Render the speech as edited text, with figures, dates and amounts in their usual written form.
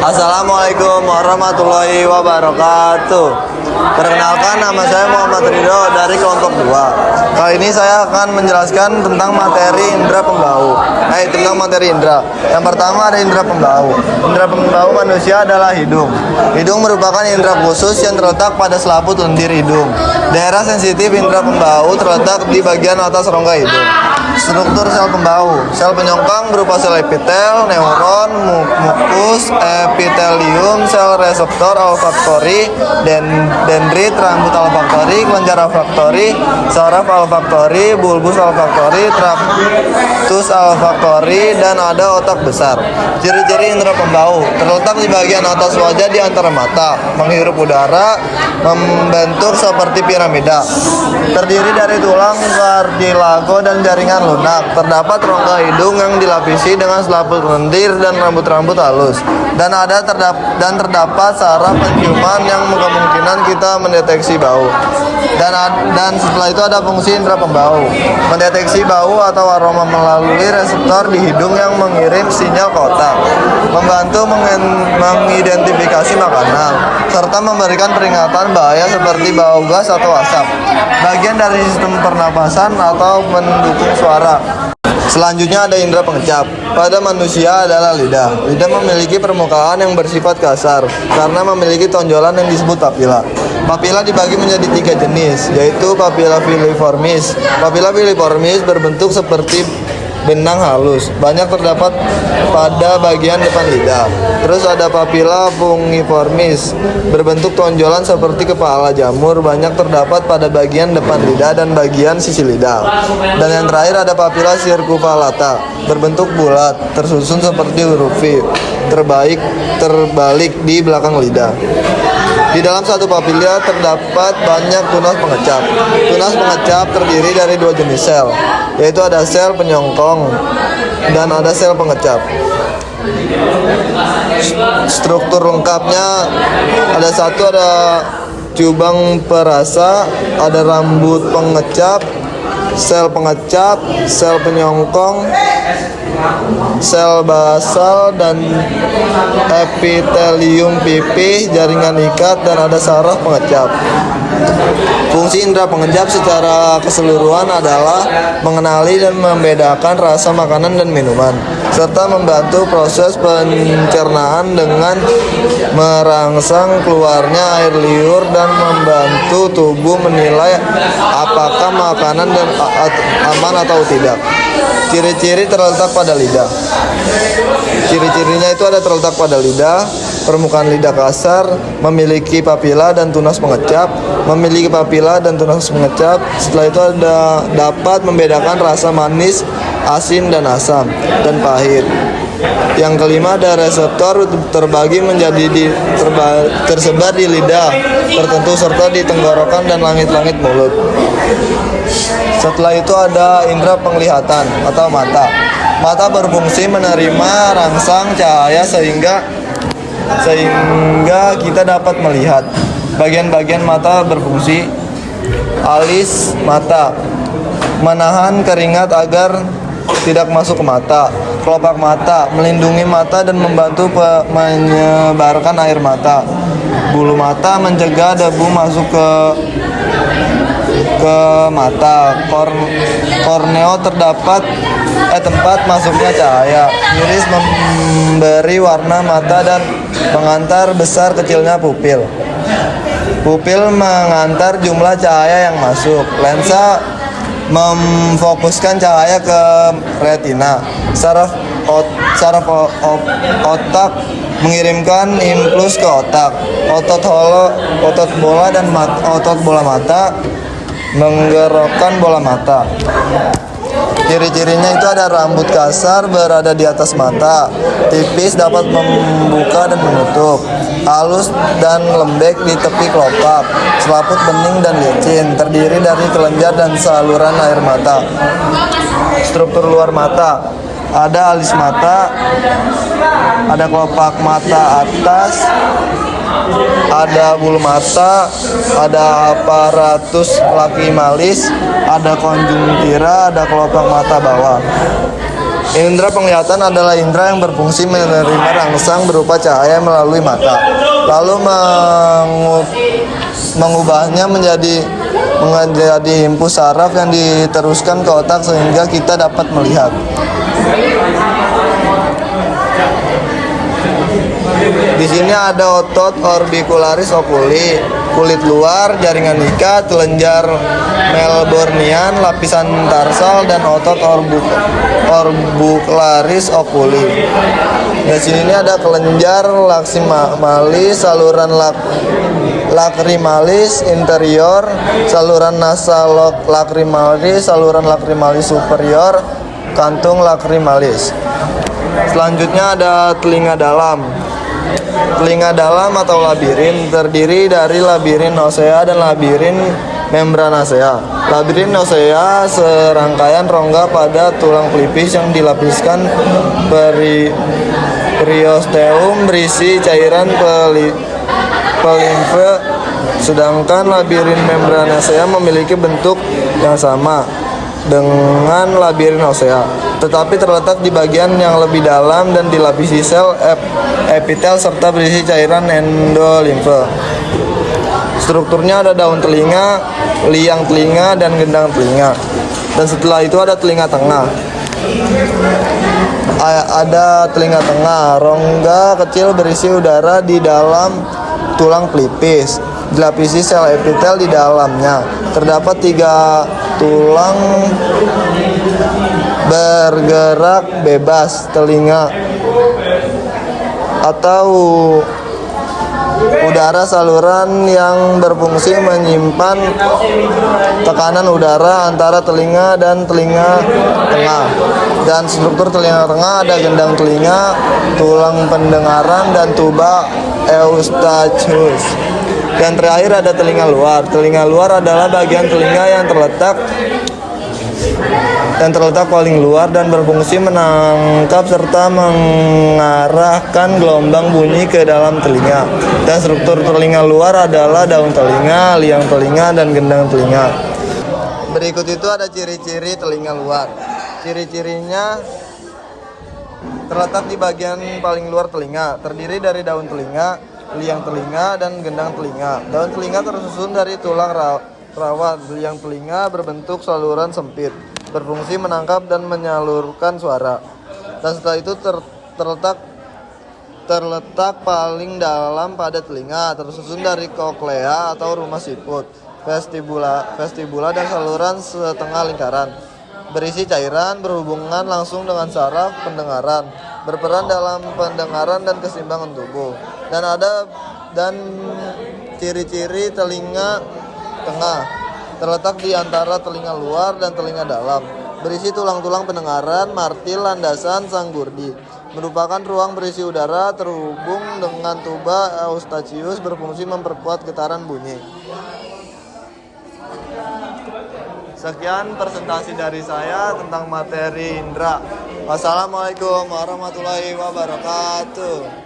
Assalamualaikum warahmatullahi wabarakatuh. Perkenalkan, nama saya Muhammad Ridho dari kelompok 2. Kali ini saya akan menjelaskan tentang materi indera pembau. Tentang materi indera. Yang pertama ada indera pembau. Indera pembau manusia adalah hidung. Hidung merupakan indera khusus yang terletak pada selaput lendir hidung. Daerah sensitif indera pembau terletak di bagian atas rongga hidung. Struktur sel pembau. Sel penyongkang berupa sel epitel, neuron, mukus, epitelium, sel reseptor olfaktori, dendrit, rambut olfaktori, kelenjar olfaktori, saraf olfaktori, bulbus olfaktori, traktus olfaktori, dan ada otak besar. Ciri-ciri indera pembau terletak di bagian atas wajah di antara mata, menghirup udara, membentuk seperti piramida, terdiri dari tulang, kartilago, dan jaringan lunak. Terdapat rongga hidung yang dilapisi dengan selaput lendir dan rambut-rambut halus, dan terdapat saraf penciuman yang kemungkinan kita mendeteksi bau. Dan setelah itu ada fungsi indera pembau, mendeteksi bau atau aroma melalui reseptor di hidung yang mengirim sinyal ke otak, membantu mengidentifikasi makanan, serta memberikan peringatan bahaya seperti bau gas atau asap, bagian dari sistem pernapasan atau pendukung suara. Selanjutnya ada indera pengecap. Pada manusia adalah lidah. Lidah memiliki permukaan yang bersifat kasar karena memiliki tonjolan yang disebut papila. Papila dibagi menjadi 3 jenis, yaitu papila filiformis. Papila filiformis berbentuk seperti benang halus, banyak terdapat pada bagian depan lidah. Terus ada papila fungiformis, berbentuk tonjolan seperti kepala jamur, banyak terdapat pada bagian depan lidah dan bagian sisi lidah. Dan yang terakhir ada papila circumvallata, berbentuk bulat, tersusun seperti huruf V, terbalik di belakang lidah. Di dalam satu papila terdapat banyak tunas pengecap. Tunas pengecap terdiri dari 2 jenis sel, yaitu ada sel penyongkong dan ada sel pengecap. Struktur lengkapnya ada cubang perasa, ada rambut pengecap, sel pengecap, sel penyongkong, sel basal, dan epitelium pipih, jaringan ikat, dan ada saraf pengecap. Fungsi indera pengecap secara keseluruhan adalah mengenali dan membedakan rasa makanan dan minuman, serta membantu proses pencernaan dengan merangsang keluarnya air liur dan membantu tubuh menilai apakah makanan dan aman atau tidak. Ciri-ciri terletak pada lidah. Ciri-cirinya itu ada terletak pada lidah, permukaan lidah kasar, memiliki papila dan tunas pengecap, memiliki papila dan tunas pengecap. Setelah itu dapat membedakan rasa manis, asin, dan asam, dan pahit. Yang kelima ada reseptor, terbagi menjadi tersebar di lidah tertentu serta di tenggorokan dan langit-langit mulut. Setelah itu ada indera penglihatan atau mata. Mata berfungsi menerima rangsang cahaya sehingga kita dapat melihat. Bagian-bagian mata berfungsi: alis mata, menahan keringat agar tidak masuk ke mata; kelopak mata, melindungi mata dan membantu menyebarkan air mata; bulu mata, mencegah debu masuk ke mata; korneo, tempat masuknya cahaya; iris, memberi warna mata dan mengantar besar kecilnya pupil; pupil mengantar jumlah cahaya yang masuk; lensa memfokuskan cahaya ke retina; saraf otak mengirimkan impuls ke otak; otot bola dan otot bola mata menggerakkan bola mata. Ciri-cirinya itu ada rambut kasar berada di atas mata, tipis dapat membuka dan menutup, halus dan lembek di tepi kelopak, selaput bening dan licin, terdiri dari kelenjar dan saluran air mata. Struktur luar mata ada alis mata, ada kelopak mata atas, ada bulu mata, ada aparatus lacrimalis, ada konjungtira, ada kelopak mata bawah. Indra penglihatan adalah indra yang berfungsi menerima rangsang berupa cahaya melalui mata, lalu mengubahnya menjadi impuls saraf yang diteruskan ke otak sehingga kita dapat melihat. Di sini ada otot orbicularis oculi, kulit luar, jaringan ikat, kelenjar melbornian, lapisan tarsal, dan otot orbicularis oculi. Di sini ada kelenjar lacrimalis, saluran lacrimalis interior, saluran nasal lacrimalis, saluran lacrimalis superior, kantung lacrimalis. Selanjutnya ada telinga dalam. Telinga dalam atau labirin terdiri dari labirin osea dan labirin membranacea. Labirin osea serangkaian rongga pada tulang pelipis yang dilapiskan periosteum berisi cairan pelimfe, sedangkan labirin membranacea memiliki bentuk yang sama dengan labirin osea, tetapi terletak di bagian yang lebih dalam dan dilapisi sel epitel serta berisi cairan endolimfe. Strukturnya ada daun telinga, liang telinga, dan gendang telinga. Dan setelah itu ada telinga tengah. Ada telinga tengah, rongga kecil berisi udara di dalam tulang pelipis, dilapisi sel epitel di dalamnya. Terdapat 3 tulang bergerak bebas telinga atau udara saluran yang berfungsi menyimpan tekanan udara antara telinga dan telinga tengah. Dan struktur telinga tengah ada gendang telinga, tulang pendengaran, dan tuba eustachius. Dan terakhir ada telinga luar. Telinga luar adalah bagian telinga yang terletak paling luar dan berfungsi menangkap serta mengarahkan gelombang bunyi ke dalam telinga. Dan struktur telinga luar adalah daun telinga, liang telinga, dan gendang telinga. Berikut itu ada ciri-ciri telinga luar. Ciri-cirinya terletak di bagian paling luar telinga, terdiri dari daun telinga, liang telinga, dan gendang telinga. Daun telinga tersusun dari tulang rawat. Liang telinga berbentuk saluran sempit, berfungsi menangkap dan menyalurkan suara. Dan setelah itu terletak paling dalam pada telinga, tersusun dari koklea atau rumah siput, vestibula, dan saluran setengah lingkaran, berisi cairan, berhubungan langsung dengan saraf pendengaran, berperan dalam pendengaran dan keseimbangan tubuh. Dan ciri-ciri telinga tengah terletak di antara telinga luar dan telinga dalam, berisi tulang-tulang pendengaran, martil, landasan, sanggurdi, merupakan ruang berisi udara terhubung dengan tuba eustachius, berfungsi memperkuat getaran bunyi. Sekian presentasi dari saya tentang materi indra. Wassalamualaikum warahmatullahi wabarakatuh.